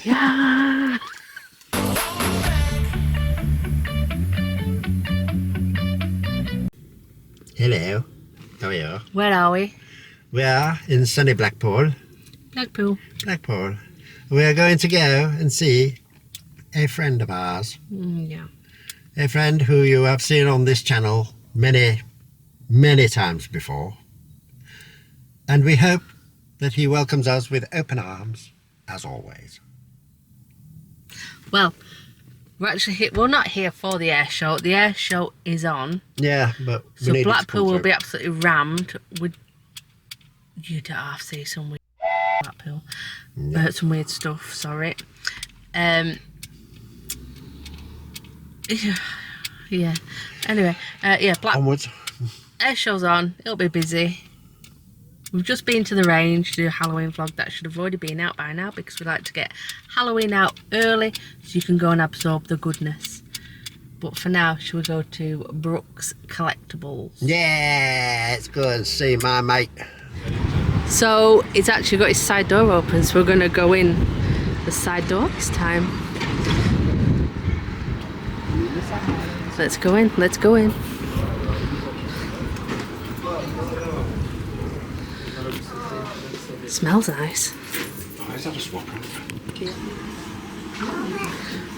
Yeah. Hello, how are you? Where are we? We are in sunny Blackpool. Blackpool. Blackpool. We are going to go and see a friend of ours. Yeah. A friend who you have seen on this channel many, many times before. And we hope that he welcomes us with open arms, as always. Well, we're actually here. We're not here for the air show. The air show is on. Yeah, but so Blackpool will be absolutely rammed. You don't have to say some weird Blackpool. No. Some weird stuff. Sorry. Yeah. Anyway, yeah. Onwards. Air show's on. It'll be busy. We've just been to the range to do a Halloween vlog. That should have already been out by now because we like to get Halloween out early so you can go and absorb the goodness. But for now, shall we go to Brookes Collectables? Yeah, let's go and see my mate. So it's actually got his side door open, so we're going to go in the side door this time. Let's go in, let's go in. Smells nice. Oh, is that a swap round? Yeah.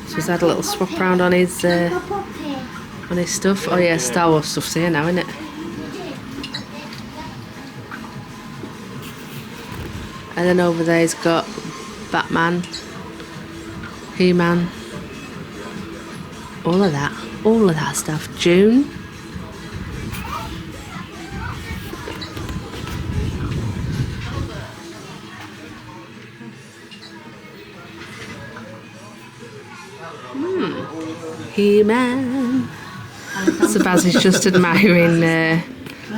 So he's had a little swap round on his stuff. Oh yeah, Star Wars stuff's here now, isn't it? And then over there he's got Batman, He-Man, all of that stuff. June. He-Man. So Baz is just admiring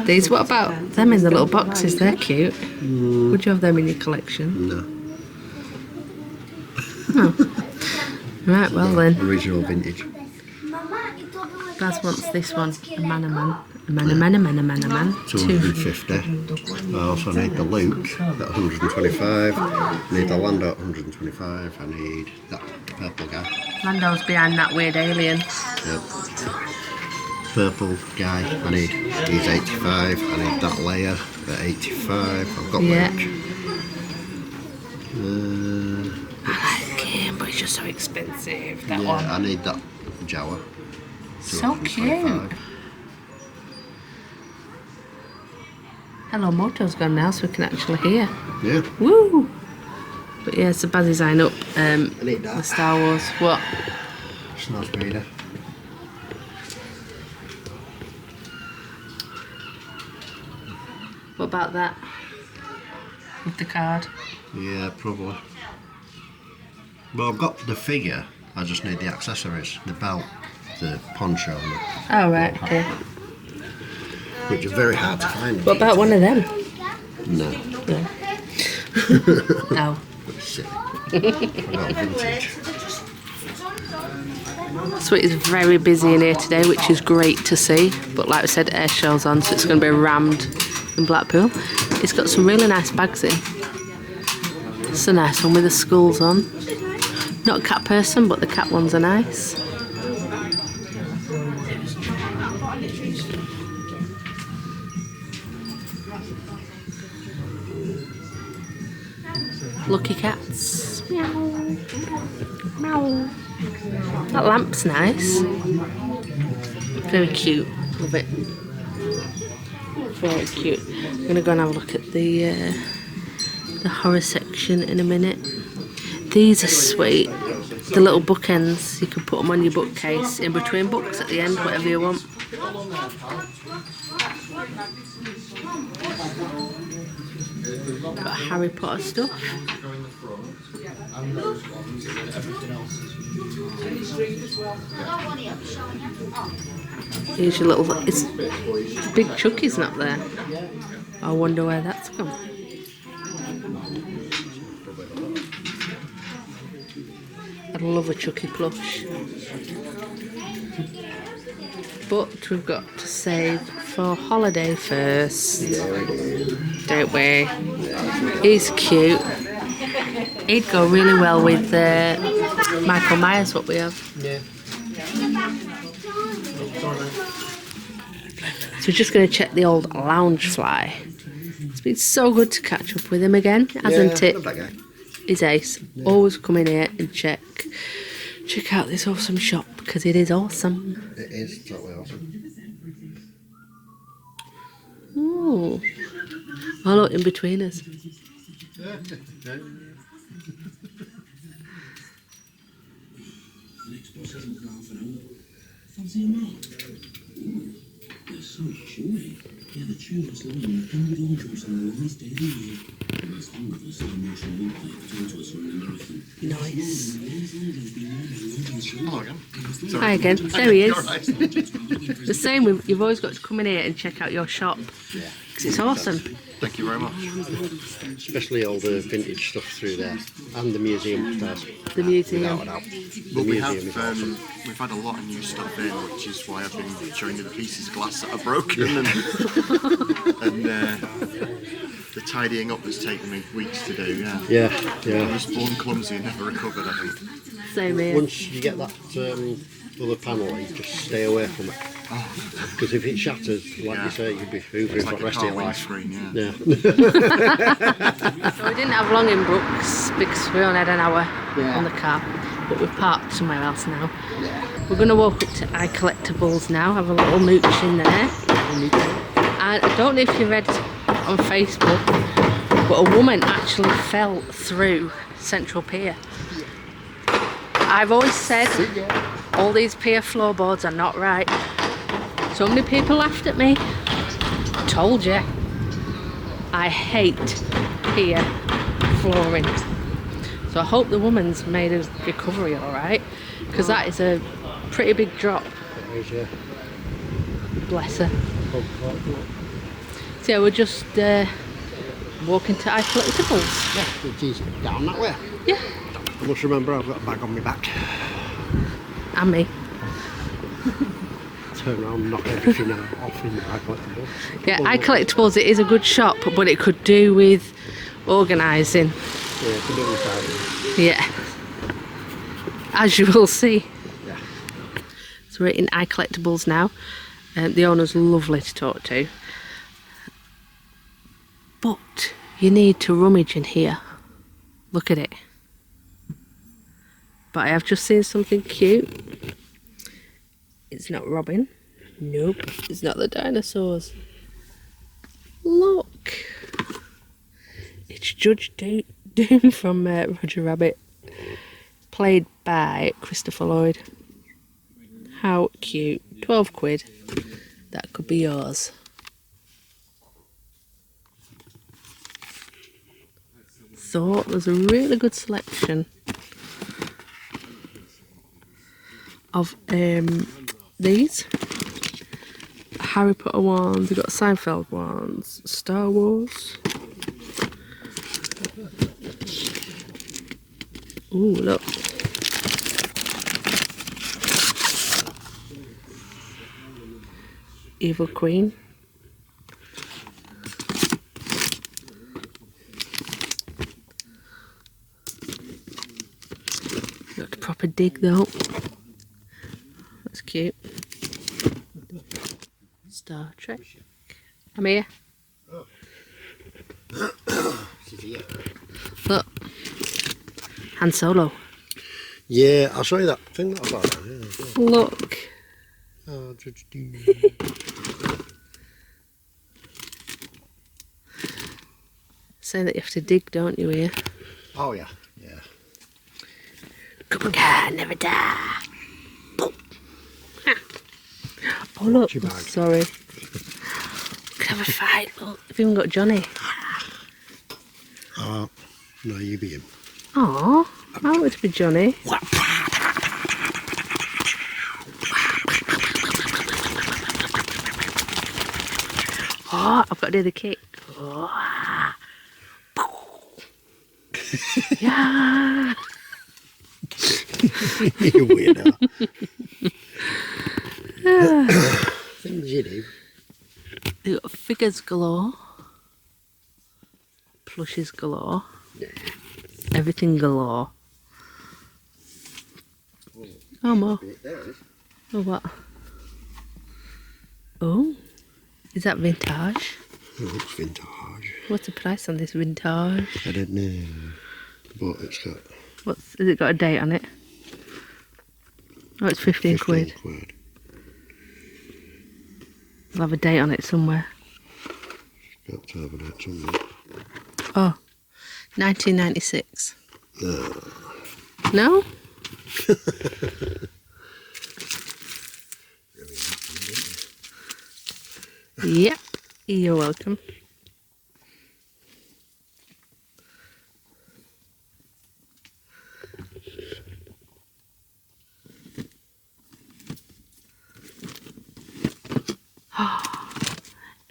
these. What about them in the little boxes? They're cute. Would you have them in your collection? No. Oh. Right, well then. Original vintage. Baz wants this one. A man. 250. I also need the Luke at 125. I need the Lando at 125. I need that purple guy. Lando's behind that weird alien. Yep. Purple guy. I need. He's 85. I need that layer at 85. I've got Luke. I like him, but he's just so expensive. That one. I need that Jawa. So cute. Hello Moto's gone now, so we can actually hear. Yeah. Woo! But yeah, so Baz is eyeing up I need that. the Star Wars. What? Snow Speeder. What about that? With the card? Yeah, probably. Well, I've got the figure. I just need the accessories, the belt, the poncho, and the Oh right, okay. which are very hard to find. What about one of them? No. No. No. Silly. I got vintage. So it is very busy in here today, which is great to see. But like I said, air show's on, so it's going to be rammed in Blackpool. It's got some really nice bags in. It's a nice one with the skulls on. Not a cat person, but the cat ones are nice. Lucky cats. Meow. Meow. That lamp's nice. Very cute. Love it. Very cute. I'm gonna go and have a look at the horror section in a minute. These are sweet. The little bookends. You can put them on your bookcase in between books at the end, whatever you want. Got Harry Potter stuff. Here's your little. It's big Chucky's not there. I wonder where that's gone. I'd love a Chucky plush. But we've got to save for holiday first. Don't we? He's cute. He'd go really well with Michael Myers, what we have. Yeah. So we're just going to check the old Loungefly. It's been so good to catch up with him again, hasn't it? Love that guy. He's ace. Always come in here and check out this awesome shop, because it is awesome. It is totally awesome. Ooh. Oh look, in between us. Nice. Hello again. Hi again. There he is. Alright. The same, you've always got to come in here and check out your shop, Yeah. because it's awesome. Thank you very much. Especially all the vintage stuff through there, and the museum upstairs. The museum. Without a doubt. The Well, museum is awesome. we've had a lot of new stuff in, which is why I've been showing you the pieces of glass that are broken, and the tidying up has taken me weeks to do. Yeah. Yeah. I was born clumsy and never recovered, I think. Same here. Once you get that other panel, you just stay away from it. Because if it shatters, like Yeah. you say, you'd be hoovering It's for like the a rest of car your life. windscreen, yeah. Yeah. So we didn't have long in Brookes because we only had an hour Yeah. on the car, but we've parked somewhere else now. We're going to walk up to Icollectables now, have a little mooch in there. And I don't know if you read on Facebook, but a woman actually fell through Central Pier. I've always said all these pier floorboards are not right. So many people laughed at me. Told you. I hate pier flooring. So I hope the woman's made a recovery alright, because that is a pretty big drop. Bless her. So yeah, we're just walking to Icollectables. Yeah, it is down that way. Yeah. I must remember I've got a bag on my back. And me. Turn around and knock everything off in the Icollectables. Yeah, Icollectables, it is a good shop, but it could do with organising. Yeah, it's a bit inside. Yeah. As you will see. Yeah. So we're in Icollectables now. The owner's lovely to talk to. But you need to rummage in here. Look at it. But I have just seen something cute. It's not Robin. Nope. It's not the dinosaurs. Look. It's Judge Doom from Roger Rabbit. Played by Christopher Lloyd. How cute. 12 quid. That could be yours. So there's a really good selection of these Harry Potter ones, we've got Seinfeld ones, Star Wars. Ooh, look. Evil Queen. Got a proper dig though. That's cute. Star Trek. I'm here. Look. Han Solo. Yeah, I'll show you that thing that I got. Yeah. Look. Oh, Judge Doom. Saying that you have to dig, don't you, here? Oh, yeah. Yeah. Come on, never die. Oh, look. Watch your bag. Sorry. We can have a fight. Look, I've even got Johnny. Oh, no, you be him. Aw, I want it to be Johnny. Oh, I've got to do the kick. Oh. Yeah. You weirdo. Things you do. They've got figures galore. Plushes galore. Everything galore. Oh, more. There it is. Oh, what? Oh, is that vintage? It looks vintage. What's the price on this vintage? I don't know, but it's got Has it got a date on it? Oh, it's 15 quid. I'll have a date on it somewhere. Got to have it somewhere. Oh, 1996. No. No? Yep, you're welcome.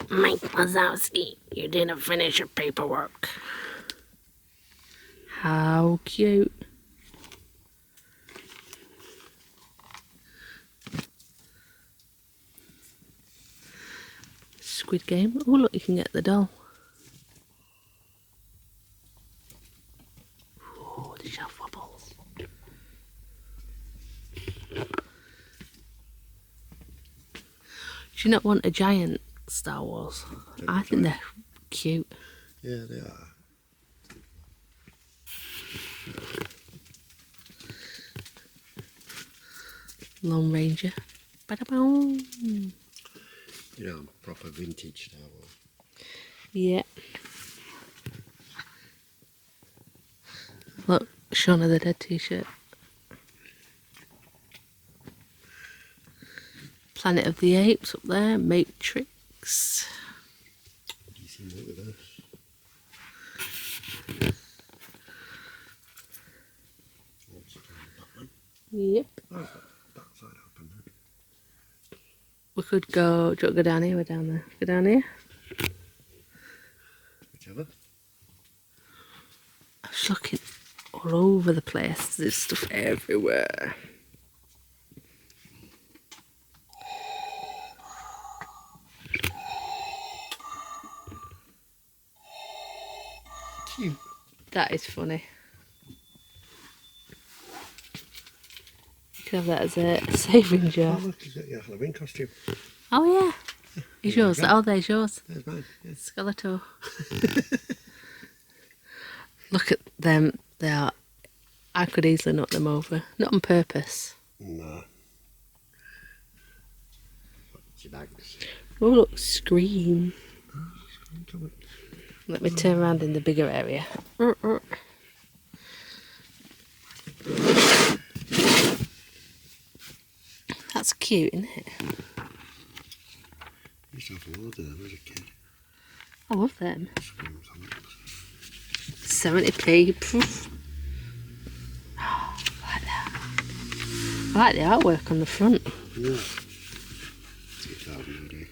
Mike Wazowski, you didn't finish your paperwork. How cute. Squid Game. Oh, look, you can get the doll. Oh, the shelf wobbles. Do you not want a giant Star Wars? I think they're cute. Yeah, they are. Lone Ranger. Ba-da-boom. You know, proper vintage Star Wars. Yeah. Look, Shaun of the Dead t-shirt. Planet of the Apes up there. Matrix. DC Multiverse. Yep. Oh, that side open then. We could go. Do you want to go down here? We're down there. Go down here. Whichever. I was looking all over the place. There's stuff everywhere. Cute. That is funny. You could have that as a saving jar. Oh, look, you got your Halloween costume. Oh yeah. Is yours? go. Oh, there's yours. There's mine. Yeah. Skeletor. Look at them. They are. I could easily knock them over. Not on purpose. No. What's your bags? Oh, look, Scream. Come on. Let me turn around in the bigger area. That's cute, isn't it? I used to have loads of them as a kid. I love them. Screams on it. 70p. Poof. Oh, I like that. I like the artwork on the front. Yeah. 2000 AD.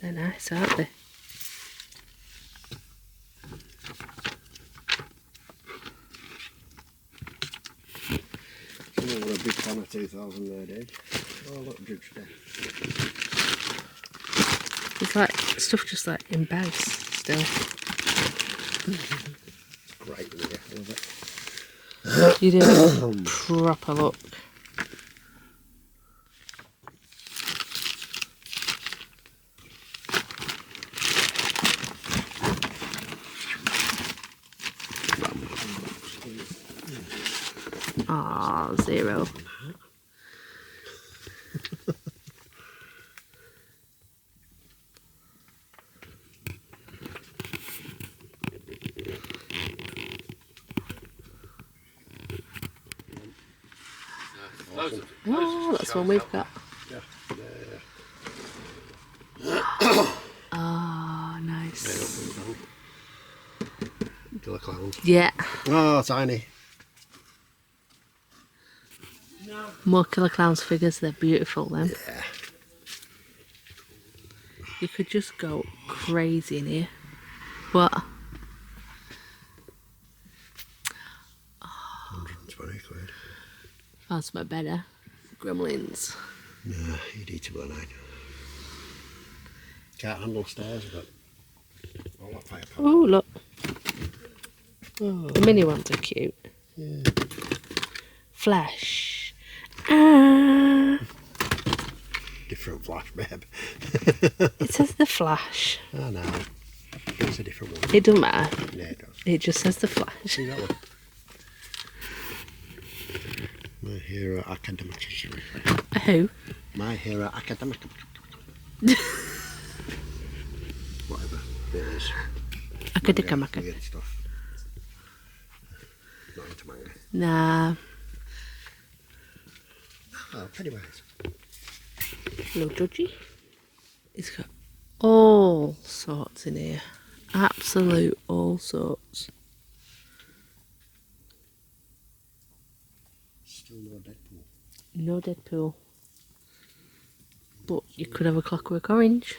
They're nice, aren't they? You know, we're a big fan of 2000 AD. Oh, look, Brookes there. It's like stuff just like in bags still. It's great in here. I love it. You do a proper look. Ah, zero. Oh, that's one we've got. Oh, nice. Killer clowns. Yeah, Oh, tiny. more Killer Clowns figures. They're beautiful, then. Yeah. You could just go crazy in here. What? 120 quid. Found something better. Gremlins. No, you'd eat to 9. Can't handle stairs, but fire pot. Oh, look. The mini ones are cute. Yeah. Flash. Ah. Different flash, babe. It says the Flash. Oh no, it's a different one. It doesn't matter. Yeah, it does. It just says the Flash. See that one? My Hero Academia. Who? My Hero Academia. Whatever it is. Academia. Weird stuff. Not into manga. Nah. Oh, Pennywise. No judgy. It's got all sorts in here. Absolute all sorts. Still no Deadpool. No Deadpool. But you could have a Clockwork Orange.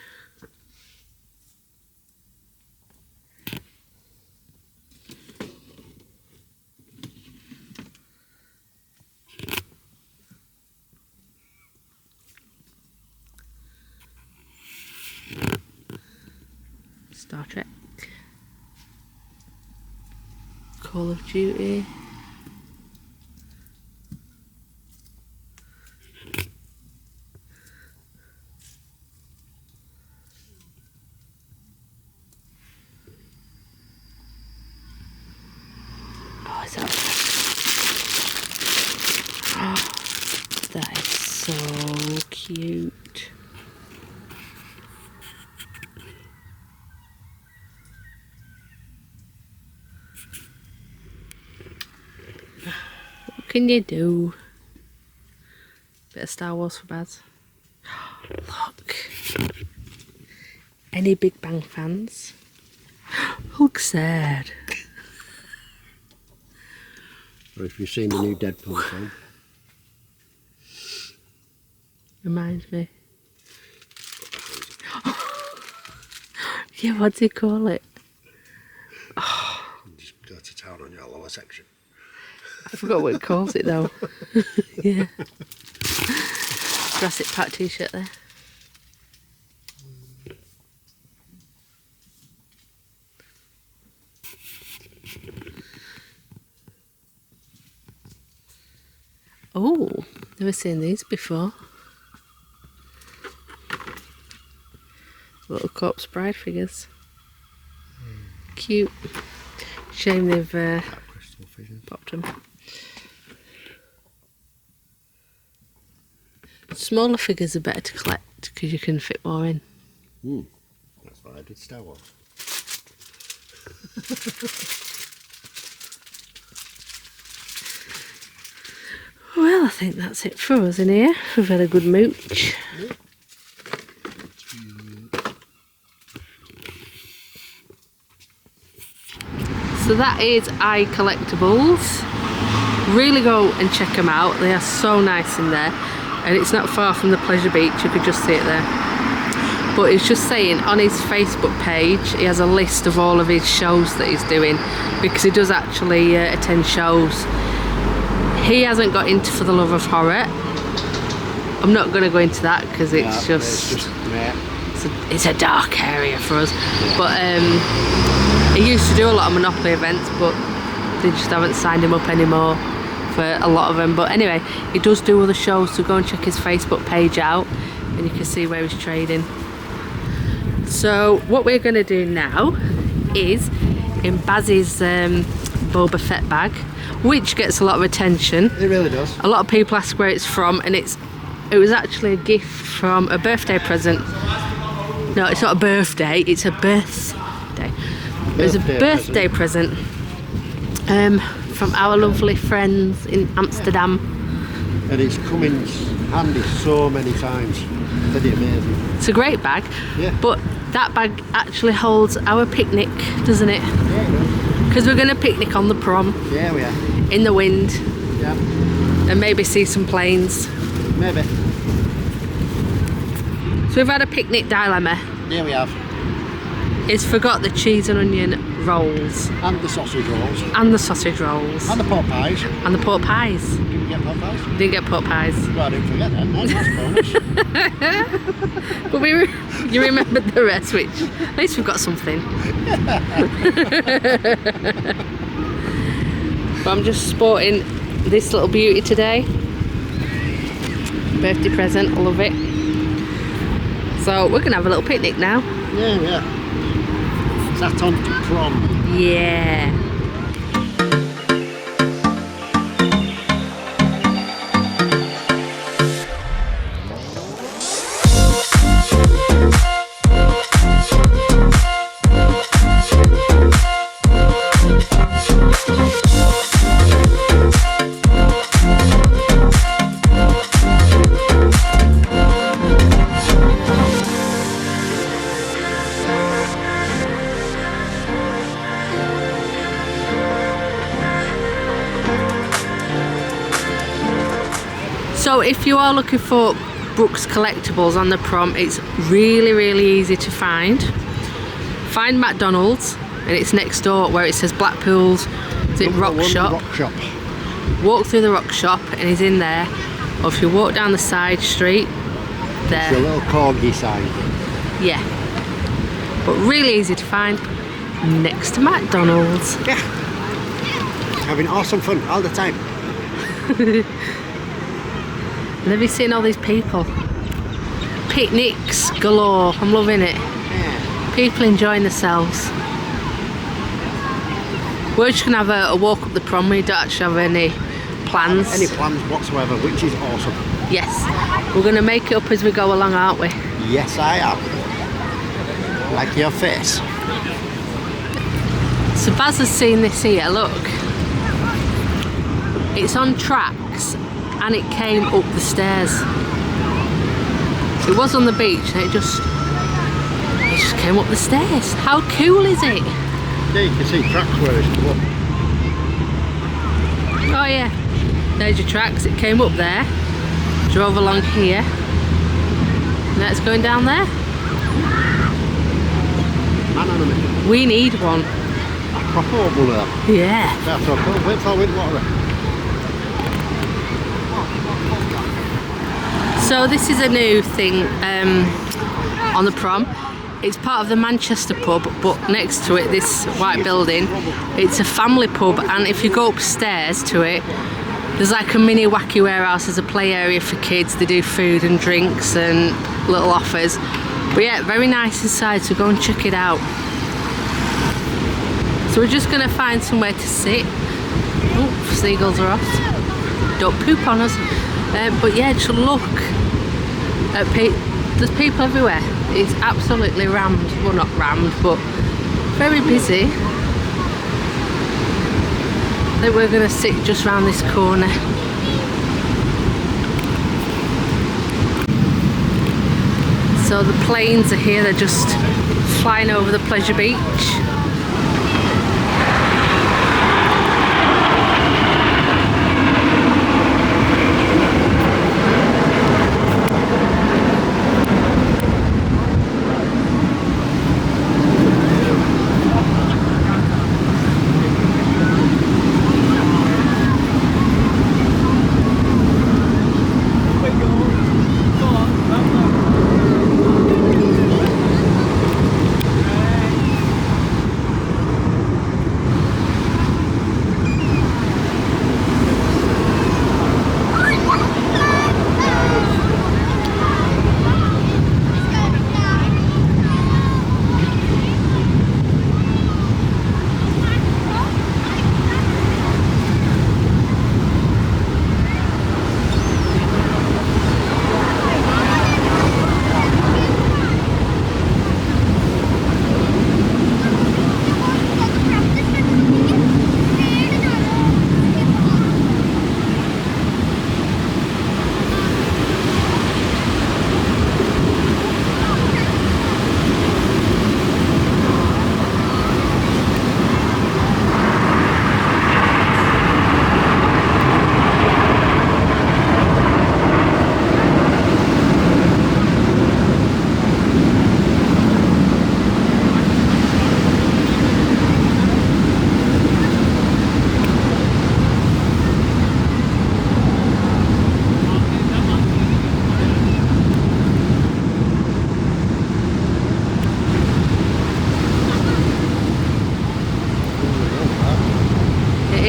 Star Trek. Call of Duty. Oh, is that? Oh, that is so cute. What can you do? Bit of Star Wars for Baz. Look. Any Big Bang fans? Look sad. Or if you've seen the new Deadpool film. Reminds me. Yeah, what do you call it? Just go to town on your lower section. I forgot what it calls it though. Yeah. Jurassic Park t-shirt there. Oh, never seen these before. Little Corpse Bride figures. Cute. Shame they've Crystal figures. popped them. Smaller figures are better to collect because you can fit more in. That's what I did Star Wars. Well, I think that's it for us in here. We've had a good mooch. So that is Icollectables. Really go and check them out. They are so nice in there. And it's not far from the pleasure beach. You could just see it there. But he's just saying on his Facebook page, he has a list of all of his shows that he's doing. Because he does actually attend shows. He hasn't got into For the Love of Horror. I'm not going to go into that because it's it's a dark area for us. But he used to do a lot of Monopoly events, but they just haven't signed him up anymore for a lot of them. But anyway, he does do other shows, so go and check his Facebook page out and you can see where he's trading. So what we're going to do now is in Baz's Boba Fett bag, which gets a lot of attention. It really does. A lot of people ask where it's from, and it was actually a gift from a birthday present. No, it's not a birthday, it's a birthday. It was a birthday present from our lovely friends in Amsterdam. And it's come in handy so many times. Pretty amazing. It's a great bag, Yeah. but that bag actually holds our picnic, doesn't it? Yeah, it does. Because we're going to picnic on the prom, Yeah, we are. in the wind, Yeah, and maybe see some planes. maybe. So we've had a picnic dilemma. Yeah, we have. He's forgot the cheese and onion rolls. And the sausage rolls. And the sausage rolls. And the pork pies. And the pork pies. Did you get pork pies? Didn't get pork pies. Well, I didn't forget that. That's a bonus. But you remembered the rest, which at least we've got something. But I'm just sporting this little beauty today. Birthday present, I love it. So we're gonna have a little picnic now. Yeah. Is that on to prom? Yeah. So if you are looking for Brookes Collectables on the prom, it's really easy to find. Find McDonald's and it's next door where it says Blackpool's Rock Shop. Walk through the rock shop and he's in there. Or if you walk down the side street, there. It's a little corgi sign. Yeah. But really easy to find next to McDonald's. Yeah. Having awesome fun all the time. And have you seen all these people? Picnics galore. I'm loving it. Yeah. People enjoying themselves. We're just gonna have a walk up the prom. We don't actually have any plans. Any plans whatsoever, which is awesome. Yes. We're gonna make it up as we go along, aren't we? Yes, I am. Like your face. So Baz has seen this here, look. It's on tracks and it came up the stairs. It was on the beach and it just came up the stairs. How cool is it? Yeah, you can see tracks where it's come up. Oh yeah, there's your tracks. It came up there, drove along here, now it's going down there. Man on a minute. We need one. A proper bubble there. Yeah. That's so cool. Wait for water. So this is a new thing on the prom. It's part of the Manchester pub, but next to it, this white building, it's a family pub, and if you go upstairs to it, there's like a mini wacky warehouse. There's a play area for kids. They do food and drinks and little offers. But yeah, very nice inside, so go and check it out. So we're just gonna find somewhere to sit. Oh, seagulls are off. Don't poop on us. But yeah, just look at there's people everywhere. It's absolutely rammed. Well, not rammed, but very busy. I think we're gonna sit just round this corner. So the planes are here, they're just flying over the pleasure beach.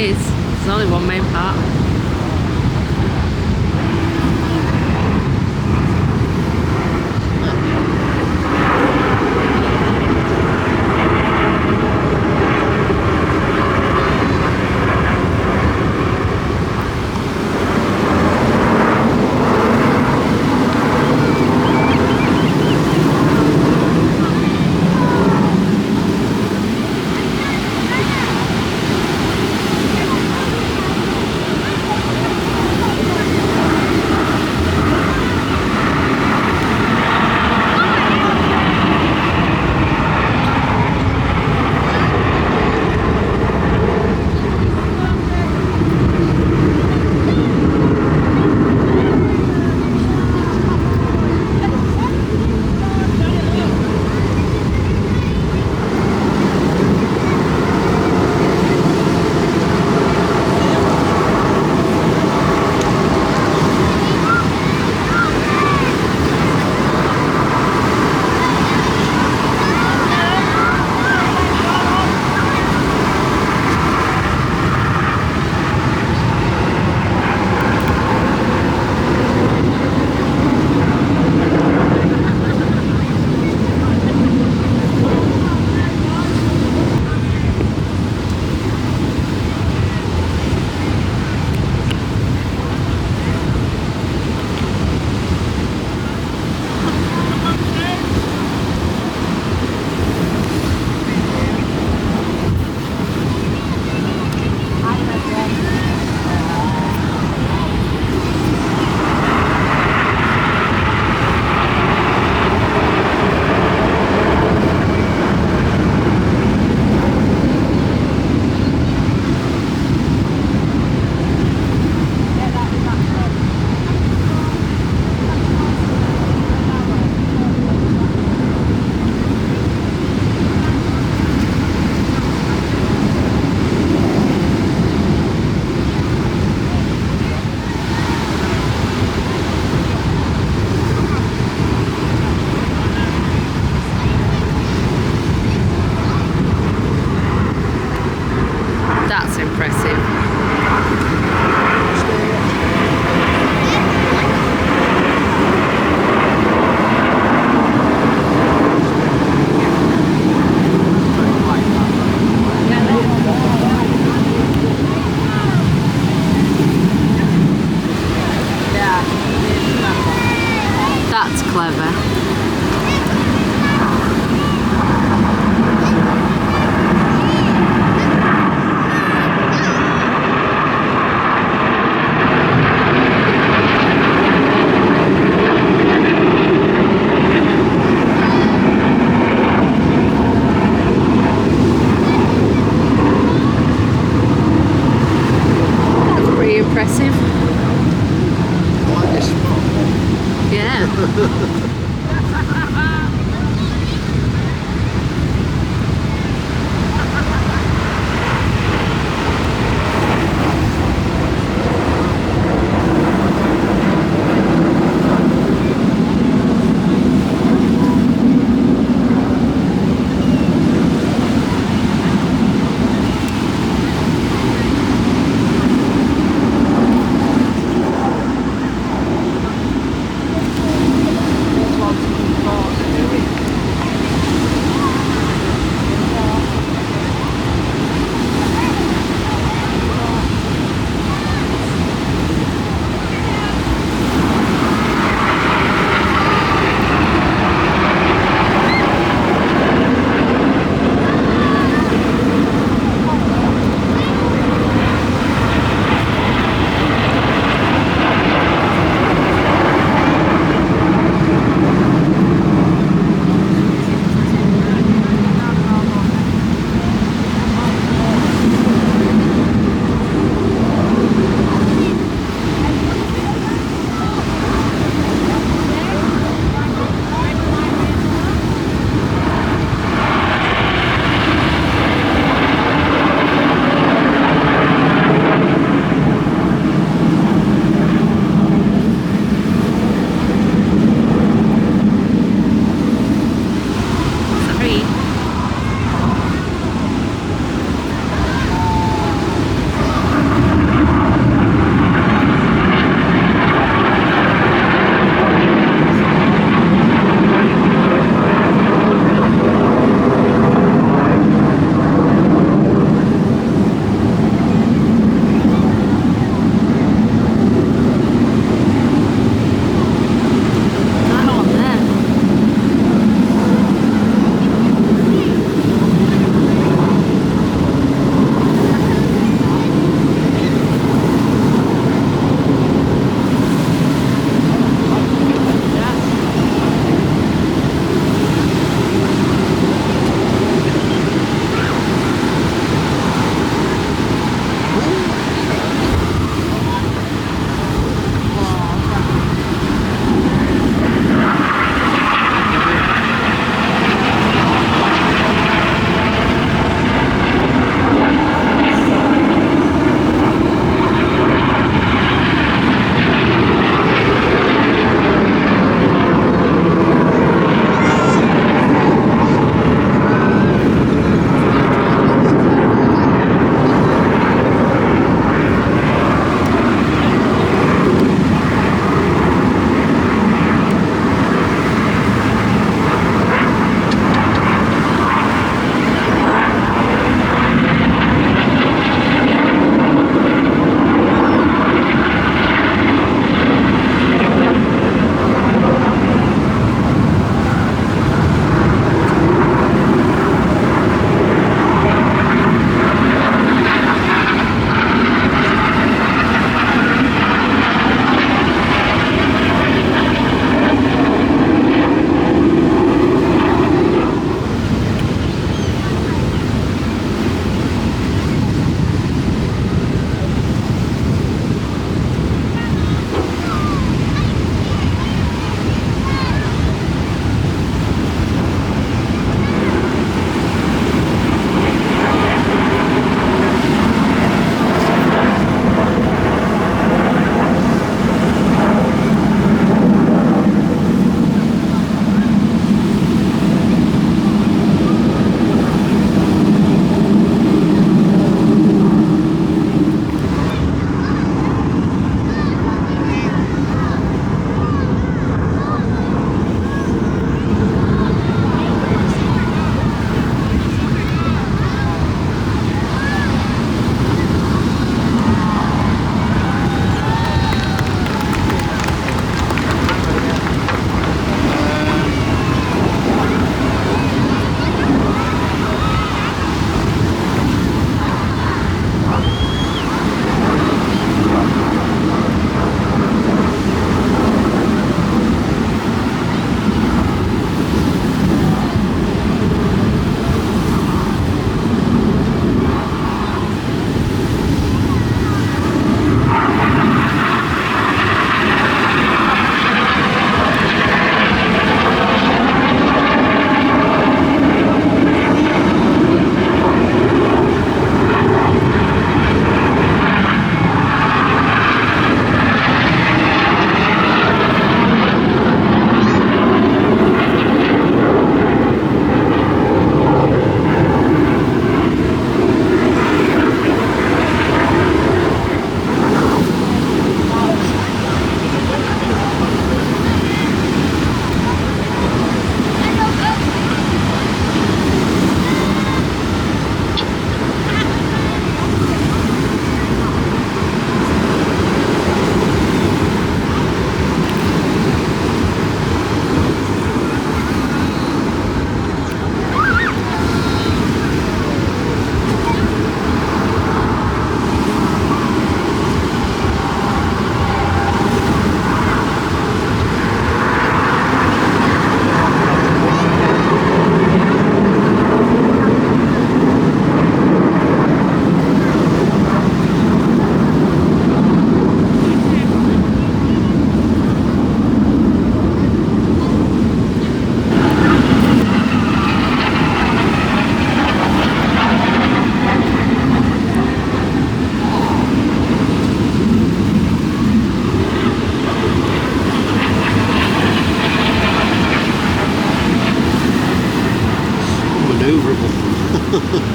is. There's only one main part.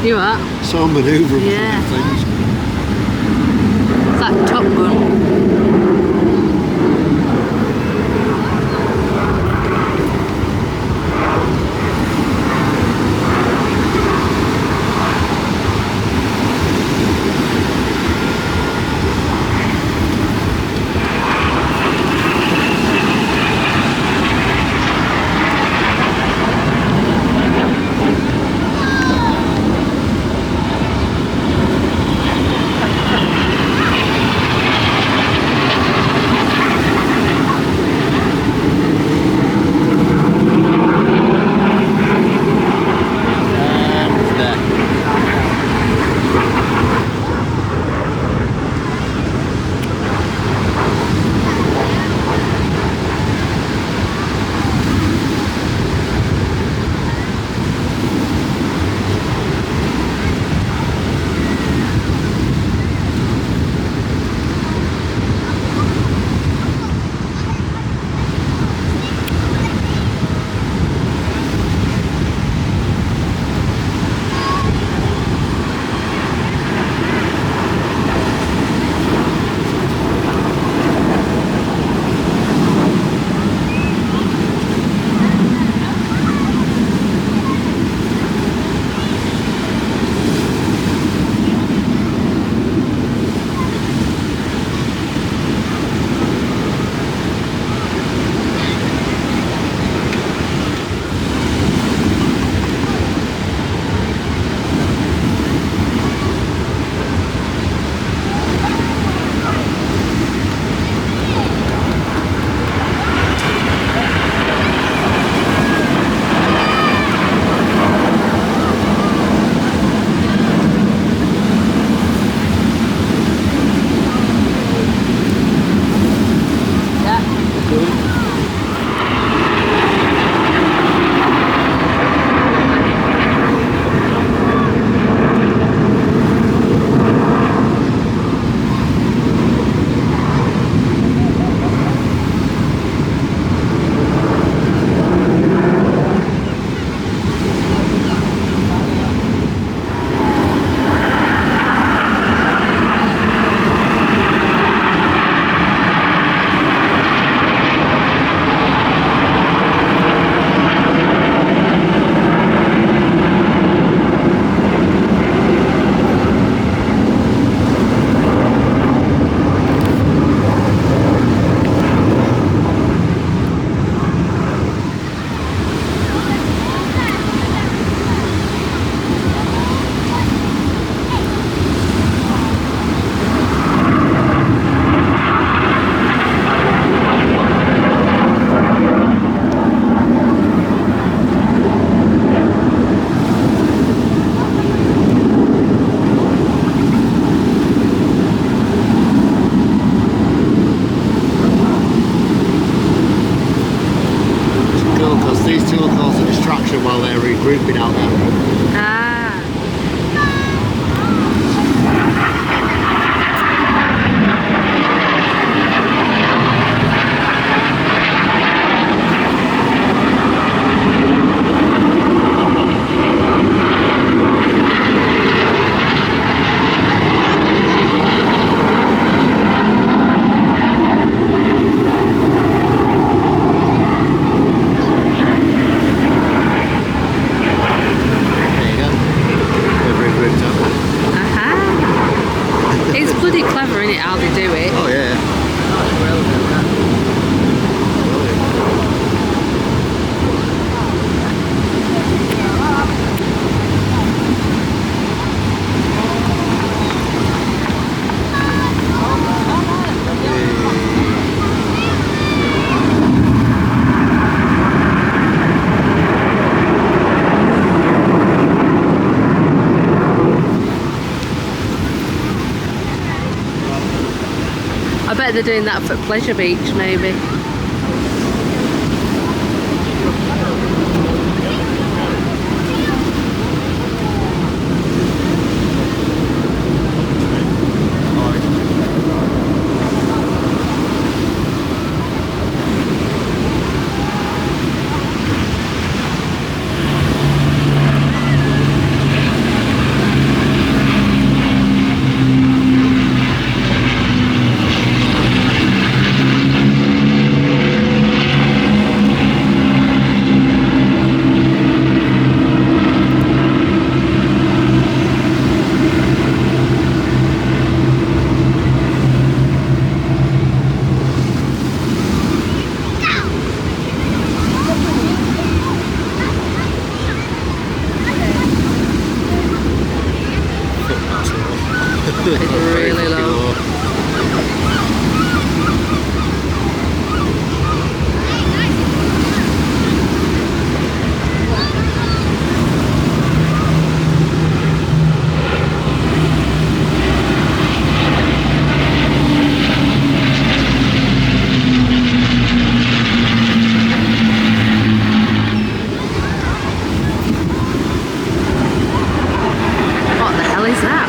You what? So manoeuvrable. Yeah. Things. It's like Top Gun. while they're regrouping out there. Ah. It's bloody clever, isn't it, how they do it? Oh yeah. I bet they're doing that for Pleasure Beach, maybe. It's really low. What the hell is that?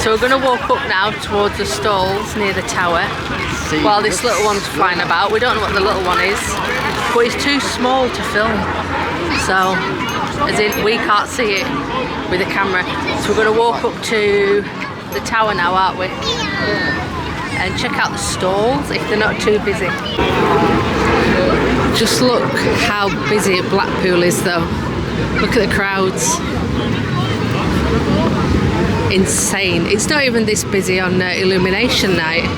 So we're going to walk up now towards the stalls near the tower while this little one's flying about. We don't know what the little one is, but it's too small to film. So, as in, we can't see it with the camera. So we're going to walk up to the tower now, aren't we? And check out the stalls if they're not too busy. Just look how busy Blackpool is though. Look at the crowds. Insane. It's not even this busy on illumination night,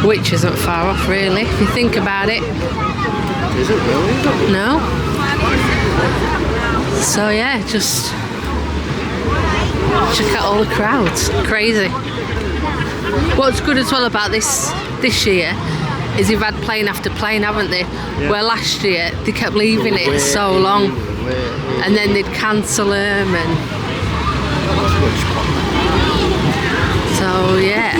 which isn't far off really if you think about it. Is it really? No. So yeah, just check out all the crowds. Crazy. What's good as well about this year is they've had plane after plane, haven't they? Yeah. Where last year they kept leaving it so long and then they'd cancel them and so yeah.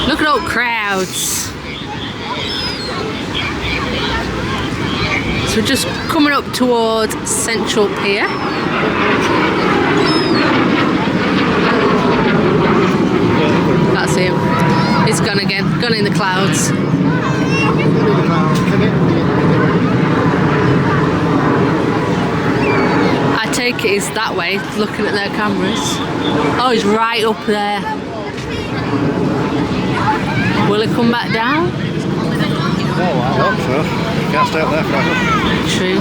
Look at all crowds. So we're just coming up towards Central Pier. That's him. He's gone again. Gone in the clouds. I take it he's that way, looking at their cameras. Oh, he's right up there. Will he come back down? Oh, I hope so. You can't stay up there forever. True.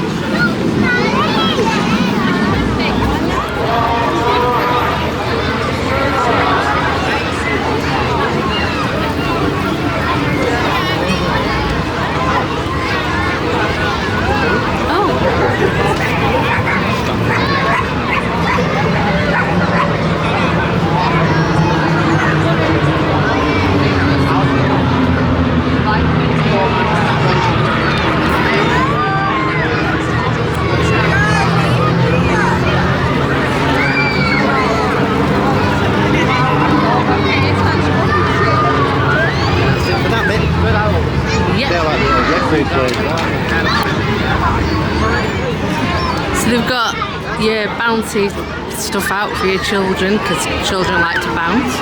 So they've got your bouncy stuff out for your children because children like to bounce,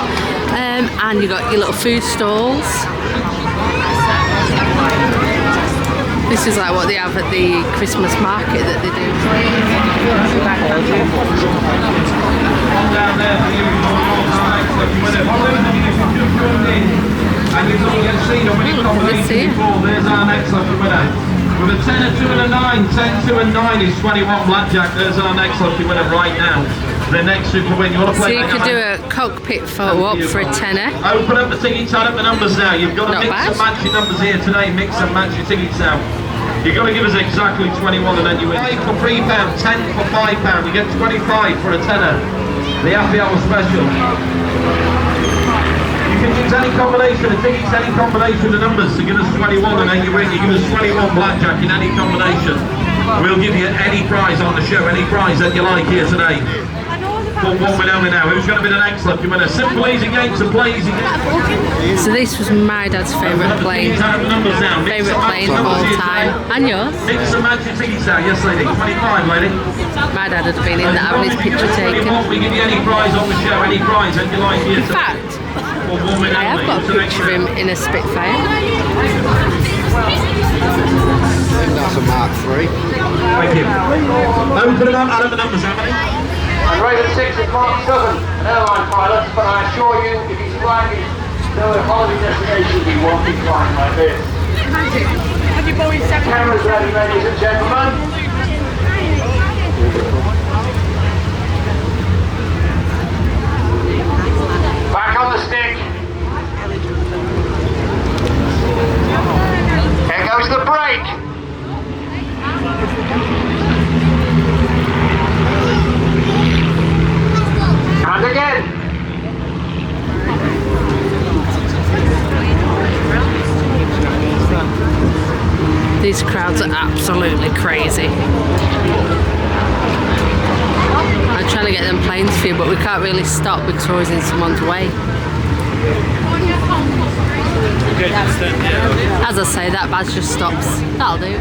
and you've got your little food stalls. This is like what they have at the Christmas market that they do. And you've got to get seen on winning combination before. There's our next lucky winner. With a 10, a 2 and a 9. 10, 2 and 9 is 21 blackjack. There's our next lucky winner right now. The next super win. You want to play? So you could do a cockpit photo op for a tenner. Open up the tickets, add up the numbers now. You've got to mix and match your numbers here today. Mix and match your tickets now. You've got to give us exactly 21 and then you win. 5 for £3, 10 for £5. You get 25 for a tenner. The happy hour special. You can use any combination of tickets, any combination of numbers to give us 21 and then you win. You give us 21 blackjack in any combination. We'll give you any prize on the show, any prize that you like here today. But one we're only now. Who's going to be the next lucky winner? Simple, easy game to play, easy game. So this was my dad's favourite plane. Favourite plane of all time. And yours? Mix and match your tickets now. Yes, lady. 25, lady. My dad had been in that having his picture taken. We give you any prize on the show, any prize, and you like here. In fact, I have got a picture of him in a Spitfire. That's a Mark III. Thank you. Open them up, add up the numbers, how many? And Raven 6 is Mark Southern, an airline pilot, but I assure you, if he's flying his holiday destination, he won't be flying like this. Cameras ready, ladies and gentlemen. Back on the stick. Here goes the brake. And again. These crowds are absolutely crazy. I'm trying to get them planes for you, but we can't really stop because we're always in someone's way. As I say, that badge just stops. That'll do.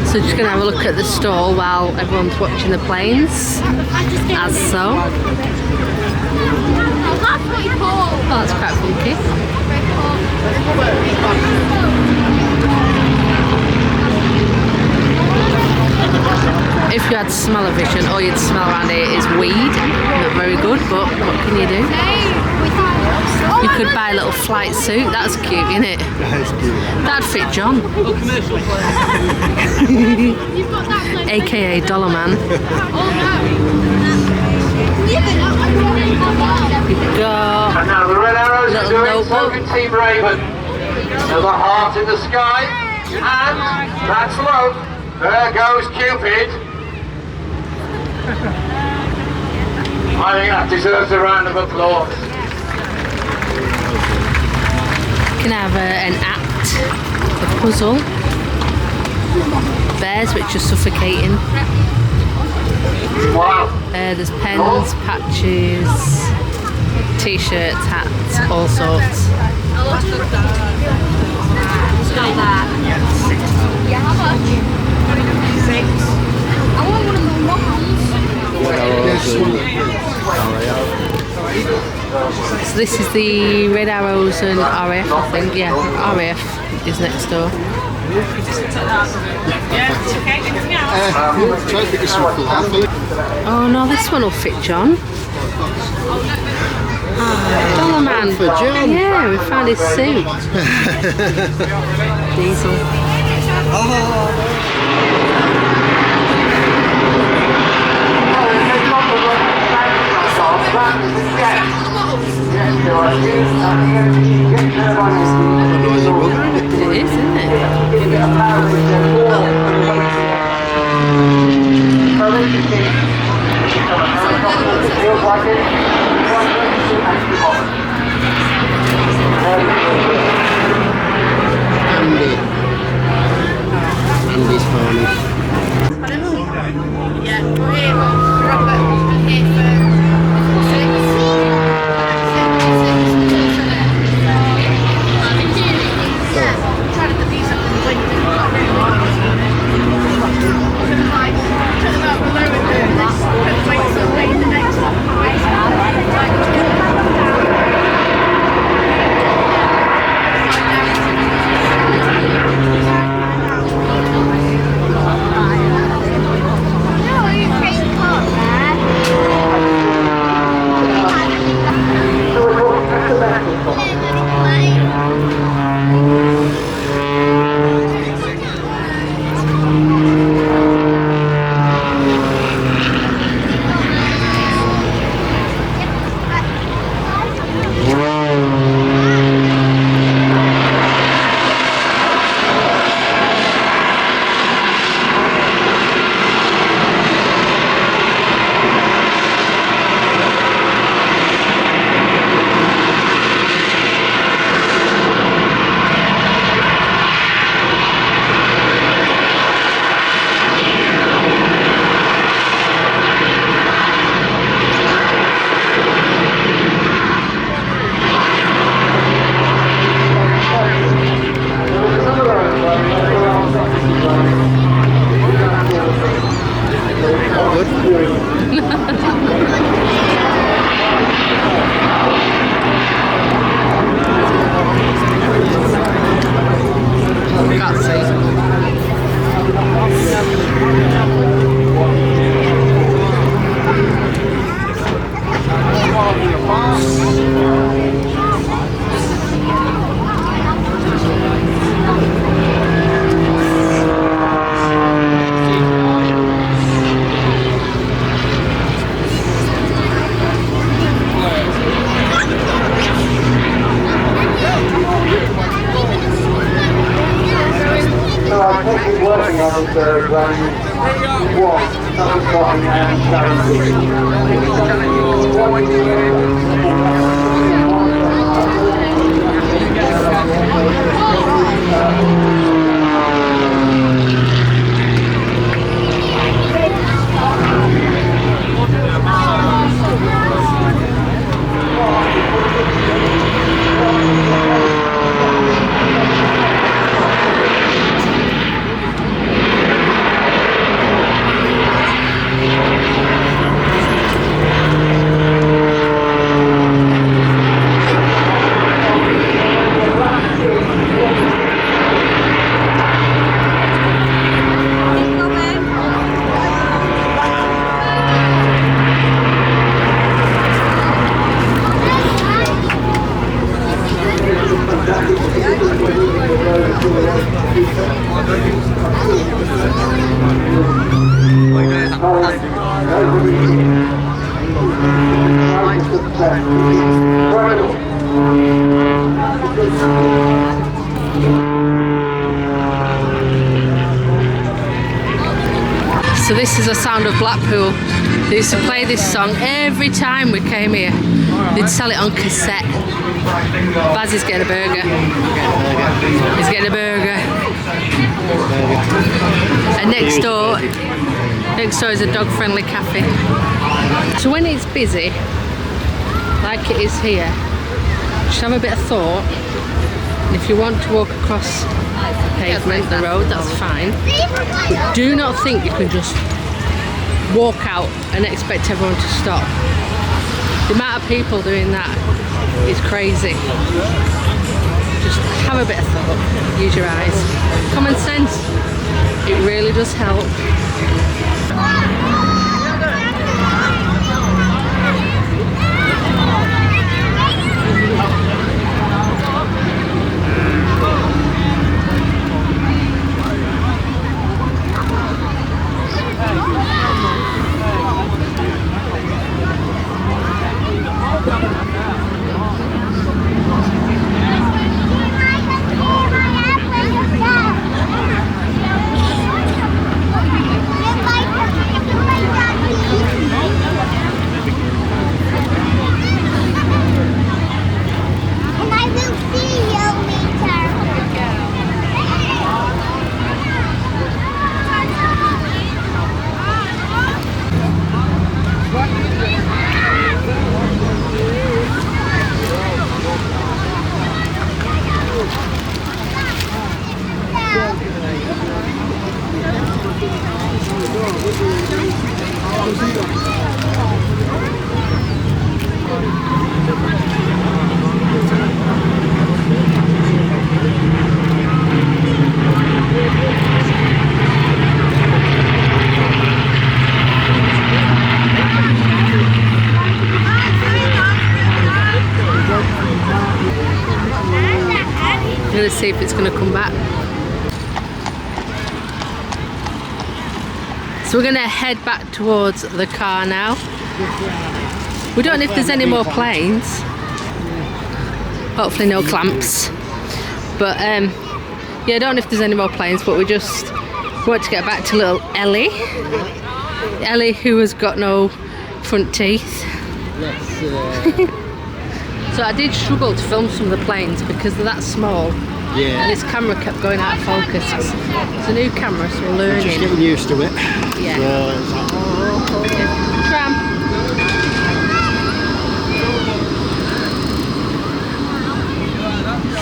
So just going to have a look at the stall while everyone's watching the planes, as so. Oh, that's quite funky. If you had smell-o-vision, all you'd smell around here is weed. Not very good, but what can you do? You could buy a little flight suit. That's cute, isn't it? That's cute. That'd fit John. AKA Dollar Man. You've got And now the red arrows are little doing so notebook. can Team Raven. There's a heart in the sky. And that's love. There goes Cupid. I think that deserves a round of applause. You can have an act, a puzzle. Bears which are suffocating. Wow. There's pens, patches, t-shirts, hats, all sorts. So this is the Red Arrows and RAF, I think. Yeah, RAF is next door. Oh no, this one will fit John. Dollar Man. For John. Yeah, we found his suit. Diesel. It is, isn't it? Andy's pony. Yeah, we're here, Robert, we're here for 6. So this is the sound of Blackpool. They used to play this song every time we came here. They'd sell it on cassette. Baz is getting a burger. He's getting a burger. And next door is a dog-friendly cafe. So when it's busy, like it is here, just have a bit of thought. And if you want to walk across the pavement, the road, that's fine. But do not think you can just walk out and expect everyone to stop. The amount of people doing that is crazy. Just have a bit of thought, use your eyes. Common sense, it really does help. Let's see if it's going to come back. So we're going to head back towards the car now. We don't know if there's any more planes. Hopefully no clamps. But yeah, I don't know if there's any more planes, but we just want to get back to little Ellie. Ellie, who has got no front teeth. So I did struggle to film some of the planes because they're that small. Yeah. And this camera kept going out of focus. It's a new camera, so we're learning. Just getting used to it. Yeah. So it's like, Tram.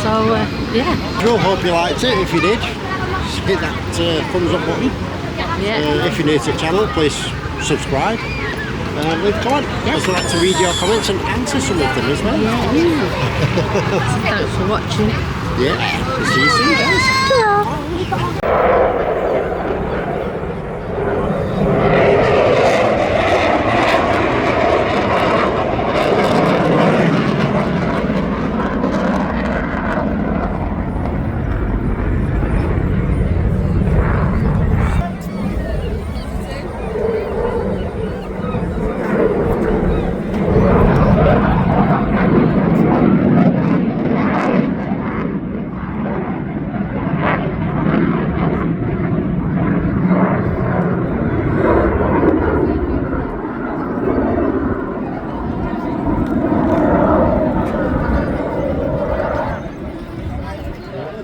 So yeah. We'll hope you liked it. If you did, just hit that thumbs up button. Yeah. If you're new to the channel, please subscribe. Leave a comment. I'd like to read your comments and answer some of them as well. So thanks for watching. Yeah. See you soon, guys.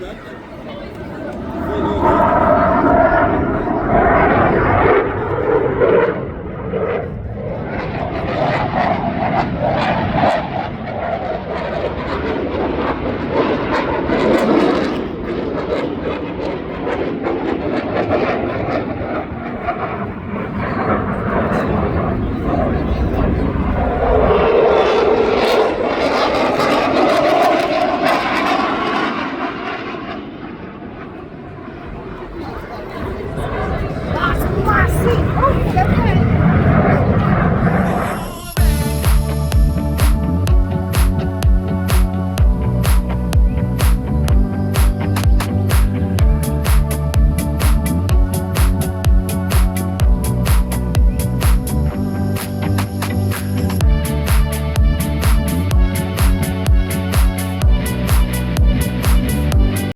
that.